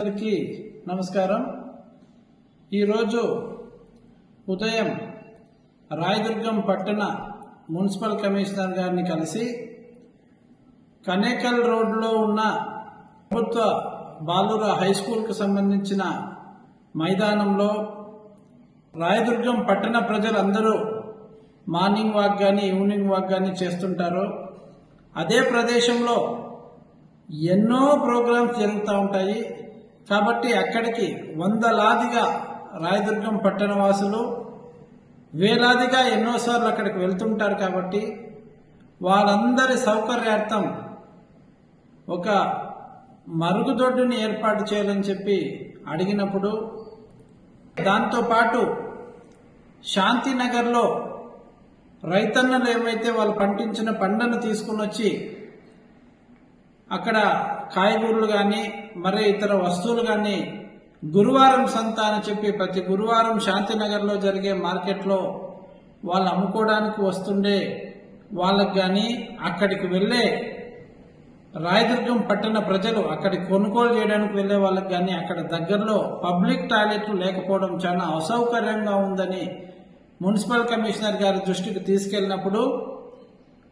అందరికీ నమస్కారం. ఈరోజు ఉదయం రాయదుర్గం పట్టణ మున్సిపల్ కమిషనర్ గారిని కలిసి కనేకల్ రోడ్లో ఉన్న ప్రభుత్వ బాలుర హై స్కూల్కు సంబంధించిన మైదానంలో రాయదుర్గం పట్టణ ప్రజలందరూ మార్నింగ్ వాక్ కానీ ఈవినింగ్ వాక్ కానీ చేస్తుంటారు. అదే ప్రదేశంలో ఎన్నో ప్రోగ్రామ్స్ జరుగుతూ ఉంటాయి. కాబట్టి అక్కడికి వందలాదిగా రాయదుర్గం పట్టణ వాసులు వేలాదిగా ఎన్నోసార్లు అక్కడికి వెళ్తుంటారు. కాబట్టి వాళ్ళందరి సౌకర్యార్థం ఒక మరుగుదొడ్డుని ఏర్పాటు చేయాలని చెప్పి అడిగినప్పుడు, దాంతోపాటు శాంతినగర్లో రైతన్నలు ఏమైతే వాళ్ళు పండించిన పంటను తీసుకుని వచ్చి అక్కడ కాయగూరలు కానీ మరే ఇతర వస్తువులు కానీ గురువారం సంత అని చెప్పి ప్రతి గురువారం శాంతినగర్లో జరిగే మార్కెట్లో వాళ్ళు అమ్ముకోవడానికి వస్తుండే వాళ్ళకి కానీ, అక్కడికి వెళ్ళే రాయదుర్గం పట్టణ ప్రజలు అక్కడికి కొనుగోలు చేయడానికి వెళ్ళే వాళ్ళకి కానీ అక్కడ దగ్గరలో పబ్లిక్ టాయిలెట్లు లేకపోవడం చాలా అసౌకర్యంగా ఉందని మున్సిపల్ కమిషనర్ గారి దృష్టికి తీసుకెళ్లినప్పుడు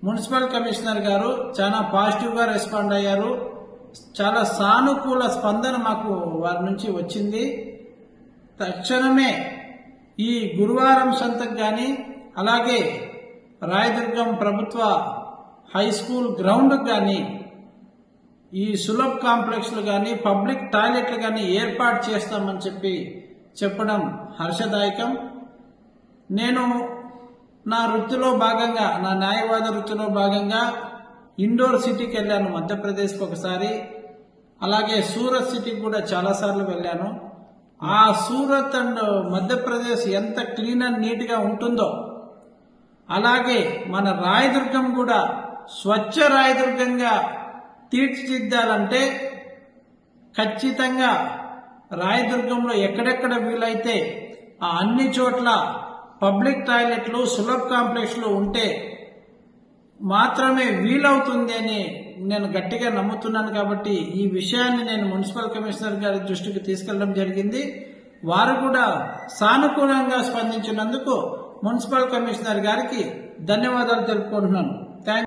మున్సిపల్ కమిషనర్ గారు చాలా పాజిటివ్గా రెస్పాండ్ అయ్యారు. చాలా సానుకూల స్పందన మాకు వారి నుంచి వచ్చింది. తక్షణమే ఈ గురువారం సంతకు కానీ అలాగే రాయదుర్గం ప్రభుత్వ హై స్కూల్ గ్రౌండ్కి కానీ ఈ సులభ్ కాంప్లెక్స్లు కానీ పబ్లిక్ టాయిలెట్లు కానీ ఏర్పాటు చేస్తామని చెప్పడం హర్షదాయకం. నేను నా వృత్తిలో భాగంగా, నా న్యాయవాద వృత్తిలో భాగంగా ఇండోర్ సిటీకి వెళ్ళాను, మధ్యప్రదేశ్కి ఒకసారి. అలాగే సూరత్ సిటీకి కూడా చాలాసార్లు వెళ్ళాను. ఆ సూరత్ అండ్ మధ్యప్రదేశ్ ఎంత క్లీన్ అండ్ నీట్గా ఉంటుందో అలాగే మన రాయదుర్గం కూడా స్వచ్ఛ రాయదుర్గంగా తీర్చిదిద్దాలంటే ఖచ్చితంగా రాయదుర్గంలో ఎక్కడెక్కడ వీలైతే ఆ అన్ని చోట్ల పబ్లిక్ టాయిలెట్లు సులభ్ కాంప్లెక్స్లు ఉంటే మాత్రమే వీలవుతుంది అని నేను గట్టిగా నమ్ముతున్నాను. కాబట్టి ఈ విషయాన్ని నేను మున్సిపల్ కమిషనర్ గారి దృష్టికి తీసుకెళ్లడం జరిగింది. వారు కూడా సానుకూలంగా స్పందించినందుకు మున్సిపల్ కమిషనర్ గారికి ధన్యవాదాలు తెలుపుకుంటున్నాను.